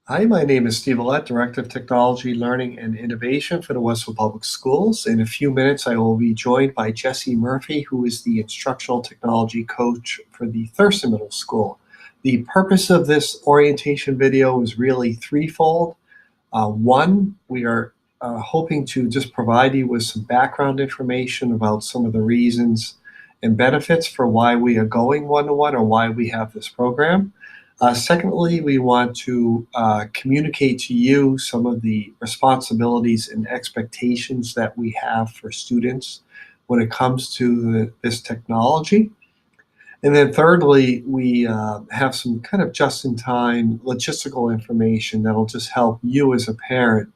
Hi, my name is Steve Allett, Director of Technology, Learning, and Innovation for the Westwood Public Schools. In a few minutes, I will be joined by Jesse Murphy, who is the Instructional Technology Coach for the Thurston Middle School. The purpose of this orientation video is really threefold. One, we are hoping to just provide you with some background information about some of the reasons and benefits for why we are going one-to-one or why we have this program. Secondly, we want to communicate to you some of the responsibilities and expectations that we have for students when it comes to this technology. And then thirdly, we have some kind of just-in-time logistical information that'll just help you as a parent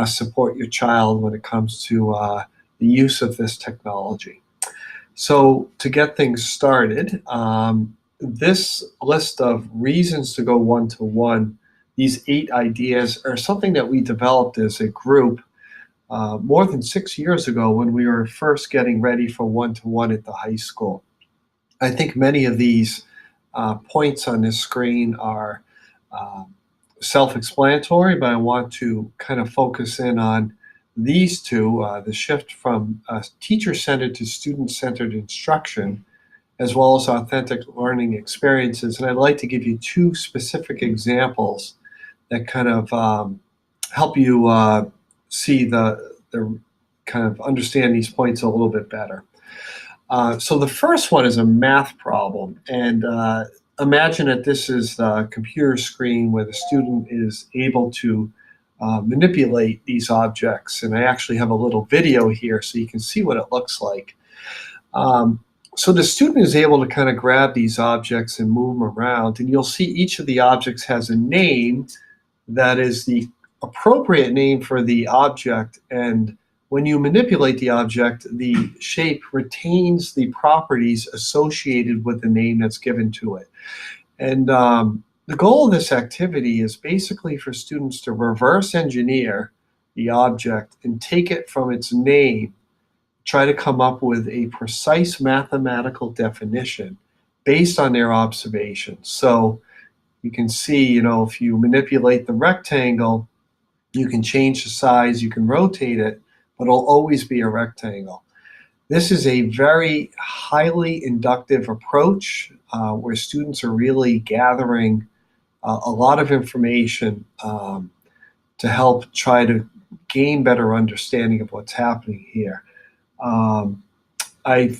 support your child when it comes to the use of this technology. So to get things started, this list of reasons to go one-to-one, these 8 ideas are something that we developed as a group more than 6 years ago when we were first getting ready for one-to-one at the high school. I think many of these points on this screen are uh, self-explanatory, but I want to kind of focus in on these two, the shift from teacher-centered to student-centered instruction, as well as authentic learning experiences. And I'd like to give you 2 specific examples that kind of help you see the kind of understand these points a little bit better. So the first one is a math problem, and imagine that this is the computer screen where the student is able to manipulate these objects. And I actually have a little video here so you can see what it looks like. So the student is able to kind of grab these objects and move them around, and you'll see each of the objects has a name that is the appropriate name for the object. And when you manipulate the object, the shape retains the properties associated with the name that's given to it. And the goal of this activity is basically for students to reverse engineer the object and take it from its name, try to come up with a precise mathematical definition based on their observations. So you can see, if you manipulate the rectangle, you can change the size, you can rotate it, but it'll always be a rectangle. This is a very highly inductive approach where students are really gathering a lot of information to help try to gain better understanding of what's happening here.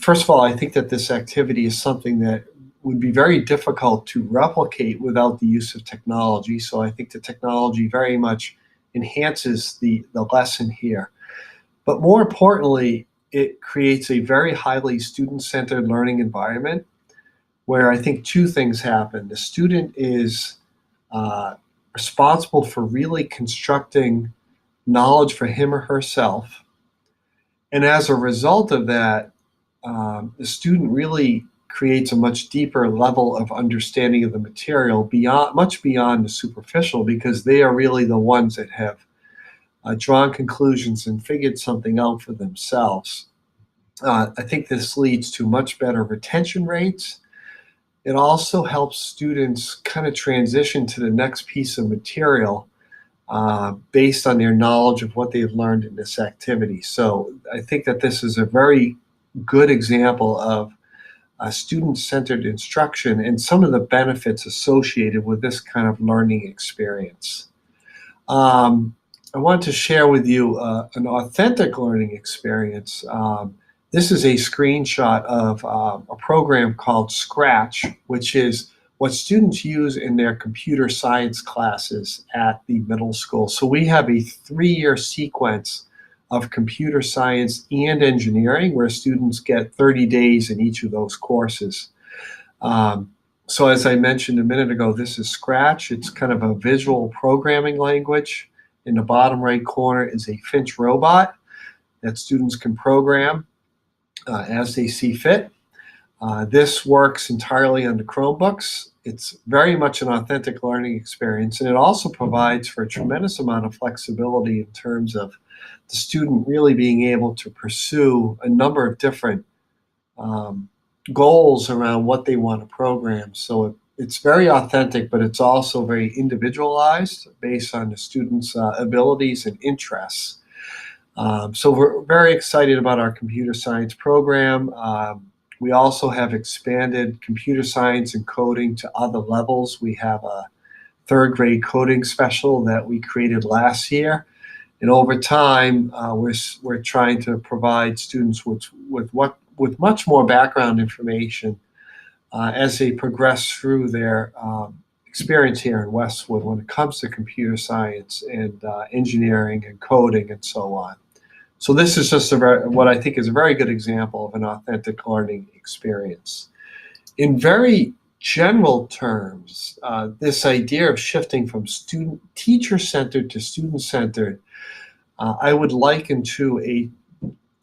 First of all, I think that this activity is something that would be very difficult to replicate without the use of technology. So I think the technology very much enhances the lesson here. But more importantly, it creates a very highly student-centered learning environment where I think 2 things happen. The student is responsible for really constructing knowledge for him or herself. And as a result of that, the student really creates a much deeper level of understanding of the material, much beyond the superficial, because they are really the ones that have drawn conclusions and figured something out for themselves. I think this leads to much better retention rates. It also helps students kind of transition to the next piece of material based on their knowledge of what they've learned in this activity. So I think that this is a very good example of student-centered instruction and some of the benefits associated with this kind of learning experience. I want to share with you an authentic learning experience. This is a screenshot of a program called Scratch, which is what students use in their computer science classes at the middle school. So we have a 3-year sequence of computer science and engineering where students get 30 days in each of those courses. So as I mentioned a minute ago, this is Scratch. It's kind of a visual programming language. In the bottom right corner is a Finch robot that students can program as they see fit. This works entirely on the Chromebooks. It's very much an authentic learning experience, and it also provides for a tremendous amount of flexibility in terms of the student really being able to pursue a number of different goals around what they want to program. So it it's very authentic, but it's also very individualized based on the students' abilities and interests. So we're very excited about our computer science program. We also have expanded computer science and coding to other levels. We have a third grade coding special that we created last year. And over time, we're trying to provide students with much more background information as they progress through their experience here in Westwood when it comes to computer science and engineering and coding and so on. So this is just what I think is a very good example of an authentic learning experience. In very general terms, this idea of shifting from teacher-centered to student-centered, I would liken to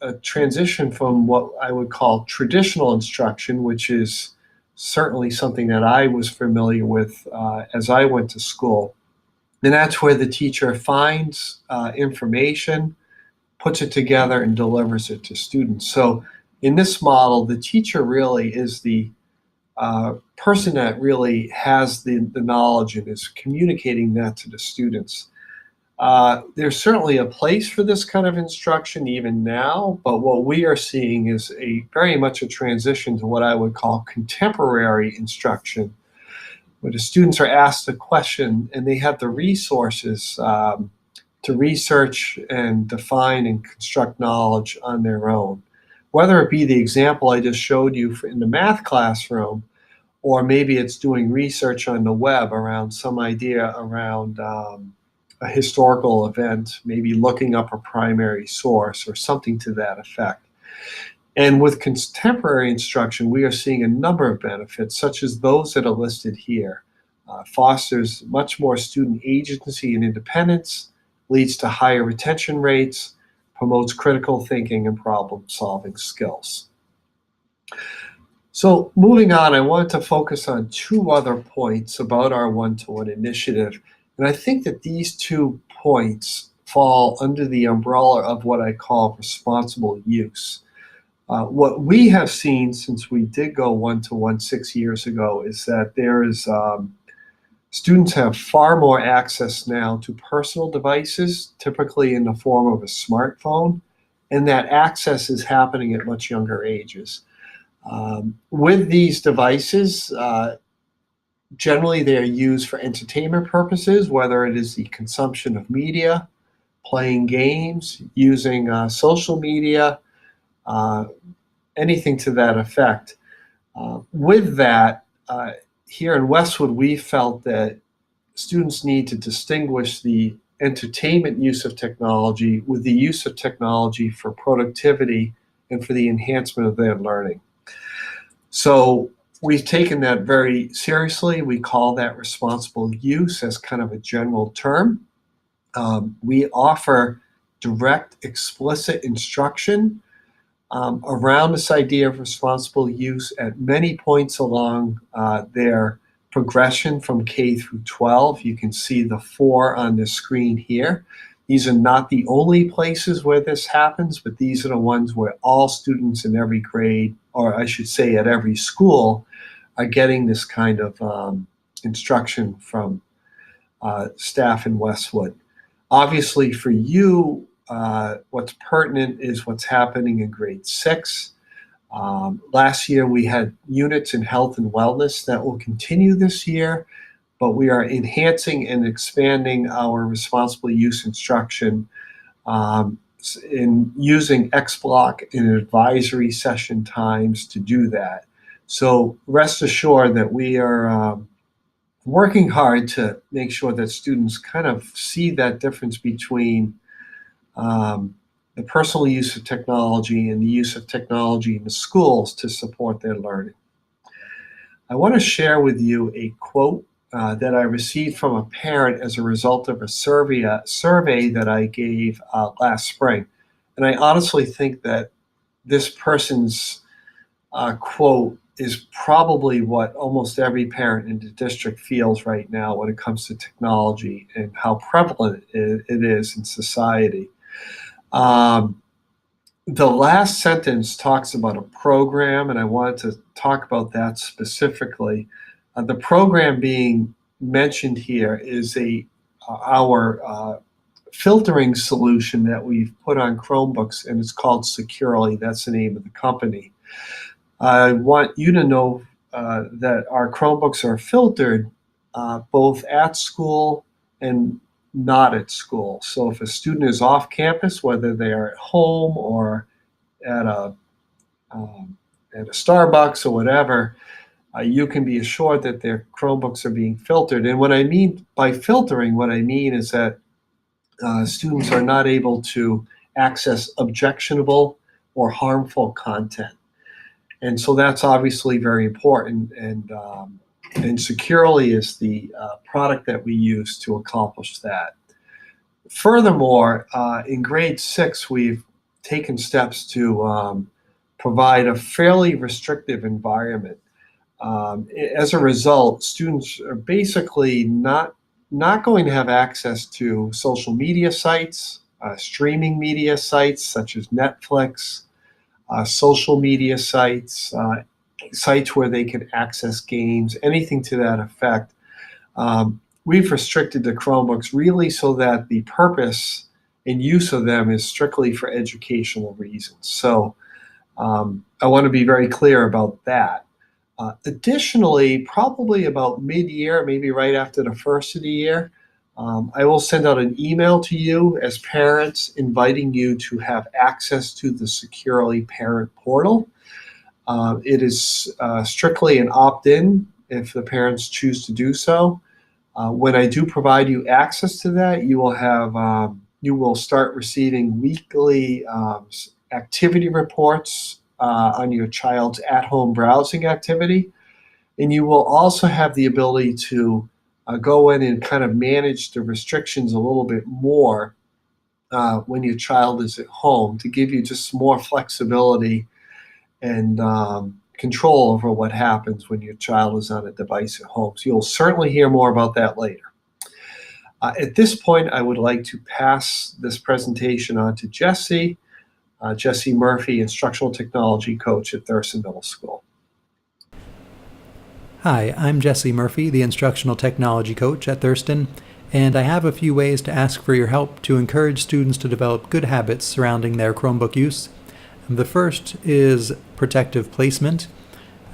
a transition from what I would call traditional instruction, which is certainly something that I was familiar with as I went to school. And that's where the teacher finds information, puts it together, and delivers it to students. So in this model, the teacher really is the person that really has the knowledge and is communicating that to the students. There's certainly a place for this kind of instruction even now, but what we are seeing is very much a transition to what I would call contemporary instruction, where the students are asked a question and they have the resources to research and define and construct knowledge on their own. Whether it be the example I just showed you in the math classroom, or maybe it's doing research on the web around some idea around a historical event, maybe looking up a primary source or something to that effect. And with contemporary instruction, we are seeing a number of benefits, such as those that are listed here. Fosters much more student agency and independence, leads to higher retention rates, promotes critical thinking and problem-solving skills. So moving on, I wanted to focus on two other points about our one-to-one initiative. And I think that these 2 points fall under the umbrella of what I call responsible use. What we have seen since we did go one-to-one 6 years ago is that students have far more access now to personal devices, typically in the form of a smartphone, and that access is happening at much younger ages. With these devices, generally they are used for entertainment purposes, whether it is the consumption of media, playing games, using social media, anything to that effect. With that, here in Westwood, we felt that students need to distinguish the entertainment use of technology with the use of technology for productivity and for the enhancement of their learning. So we've taken that very seriously. We call that responsible use as kind of a general term. We offer direct, explicit instruction around this idea of responsible use at many points along their progression from K through 12. You can see the 4 on the screen here. These are not the only places where this happens, but these are the ones where all students in every grade, or I should say at every school, are getting this kind of instruction from staff in Westwood. Obviously for you, what's pertinent is what's happening in grade 6. Last year we had units in health and wellness that will continue this year, but we are enhancing and expanding our responsible use instruction in using X-Block and advisory session times to do that. So rest assured that we are working hard to make sure that students kind of see that difference between the personal use of technology and the use of technology in the schools to support their learning. I want to share with you a quote that I received from a parent as a result of a survey that I gave last spring. And I honestly think that this person's quote is probably what almost every parent in the district feels right now when it comes to technology and how prevalent it is in society. The last sentence talks about a program, and I wanted to talk about that specifically. The program being mentioned here is our filtering solution that we've put on Chromebooks, and it's called Securely. That's the name of the company. I want you to know that our Chromebooks are filtered both at school and not at school. So if a student is off campus, whether they are at home or at a um, at a Starbucks or whatever, you can be assured that their Chromebooks are being filtered. And what I mean by filtering, what I mean is that students are not able to access objectionable or harmful content. And so that's obviously very important. And Securely is the product that we use to accomplish that. Furthermore, in grade 6, we've taken steps to provide a fairly restrictive environment. As a result, students are basically not going to have access to social media sites, streaming media sites such as Netflix, social media sites, sites where they can access games, anything to that effect. We've restricted the Chromebooks really so that the purpose and use of them is strictly for educational reasons. So I want to be very clear about that. Additionally, probably about mid-year, maybe right after the first of the year, I will send out an email to you as parents inviting you to have access to the Securely Parent Portal. It is strictly an opt-in if the parents choose to do so. When I do provide you access to that, you will start receiving weekly activity reports on your child's at-home browsing activity. And you will also have the ability to go in and kind of manage the restrictions a little bit more when your child is at home to give you just more flexibility and control over what happens when your child is on a device at home. So you'll certainly hear more about that later. At this point, I would like to pass this presentation on to Jesse Murphy, Instructional Technology Coach at Thurston Middle School. Hi, I'm Jesse Murphy, the Instructional Technology Coach at Thurston, and I have a few ways to ask for your help to encourage students to develop good habits surrounding their Chromebook use. The first is protective placement.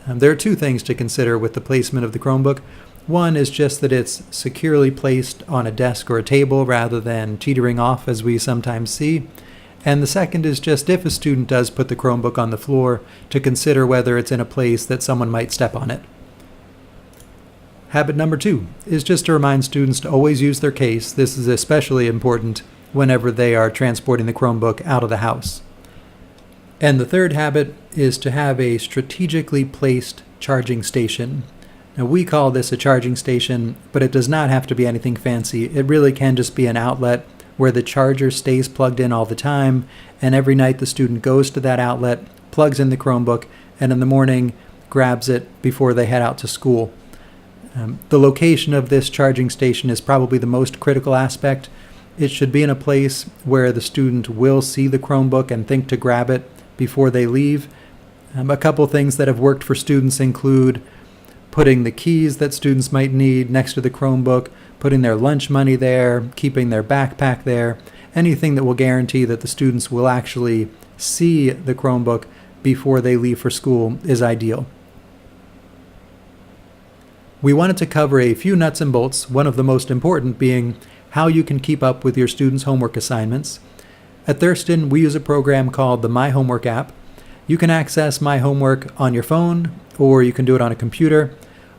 There are two things to consider with the placement of the Chromebook. One is just that it's securely placed on a desk or a table rather than teetering off as we sometimes see. And the second is just if a student does put the Chromebook on the floor, to consider whether it's in a place that someone might step on it. Habit number 2 is just to remind students to always use their case. This is especially important whenever they are transporting the Chromebook out of the house. And the third habit is to have a strategically placed charging station. Now, we call this a charging station, but it does not have to be anything fancy. It really can just be an outlet where the charger stays plugged in all the time, and every night the student goes to that outlet, plugs in the Chromebook, and in the morning grabs it before they head out to school. The location of this charging station is probably the most critical aspect. It should be in a place where the student will see the Chromebook and think to grab it before they leave. A couple things that have worked for students include putting the keys that students might need next to the Chromebook, putting their lunch money there, keeping their backpack there, anything that will guarantee that the students will actually see the Chromebook before they leave for school is ideal. We wanted to cover a few nuts and bolts, one of the most important being how you can keep up with your students' homework assignments. At Thurston, we use a program called the My Homework app. You can access My Homework on your phone, or you can do it on a computer.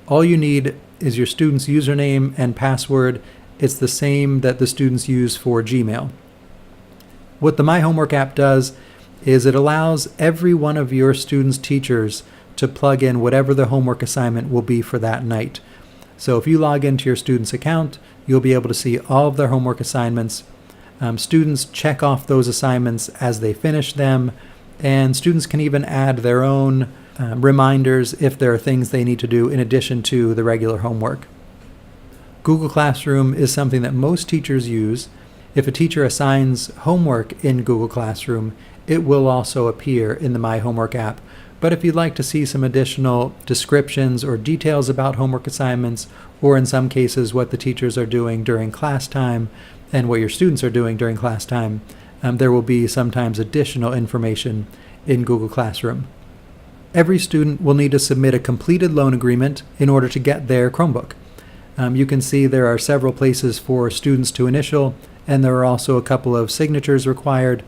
All you need is your student's username and password. It's the same that the students use for Gmail. What the My Homework app does is it allows every one of your students' teachers to plug in whatever the homework assignment will be for that night. So if you log into your student's account, you'll be able to see all of their homework assignments. Students check off those assignments as they finish them, and students can even add their own reminders if there are things they need to do in addition to the regular homework. Google Classroom is something that most teachers use. If a teacher assigns homework in Google Classroom, it will also appear in the My Homework app, But if you'd like to see some additional descriptions or details about homework assignments, or in some cases what the teachers are doing during class time and what your students are doing during class time, there will be sometimes additional information in Google Classroom. Every student will need to submit a completed loan agreement in order to get their Chromebook. You can see there are several places for students to initial, and there are also a couple of signatures required.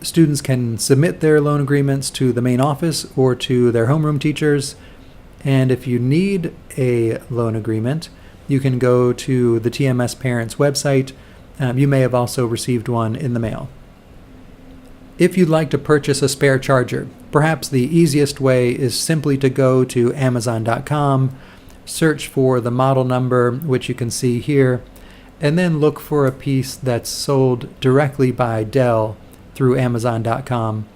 Students can submit their loan agreements to the main office or to their homeroom teachers. And if you need a loan agreement, you can go to the TMS Parents website. You may have also received one in the mail. If you'd like to purchase a spare charger, perhaps the easiest way is simply to go to Amazon.com, search for the model number, which you can see here, and then look for a piece that's sold directly by Dell through Amazon.com.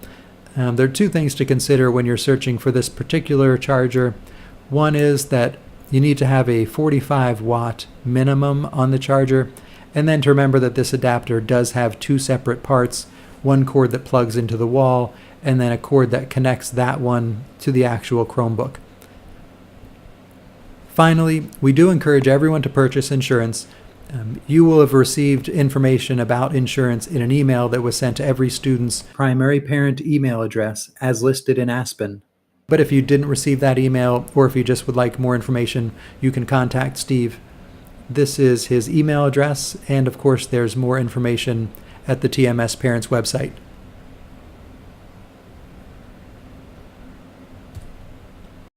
There are two things to consider when you're searching for this particular charger. One is that you need to have a 45 watt minimum on the charger, and then to remember that this adapter does have two separate parts, one cord that plugs into the wall, and then a cord that connects that one to the actual Chromebook. Finally, we do encourage everyone to purchase insurance. You will have received information about insurance in an email that was sent to every student's primary parent email address as listed in Aspen. But if you didn't receive that email, or if you just would like more information, you can contact Steve. This is his email address, and of course there's more information at the TMS Parents website.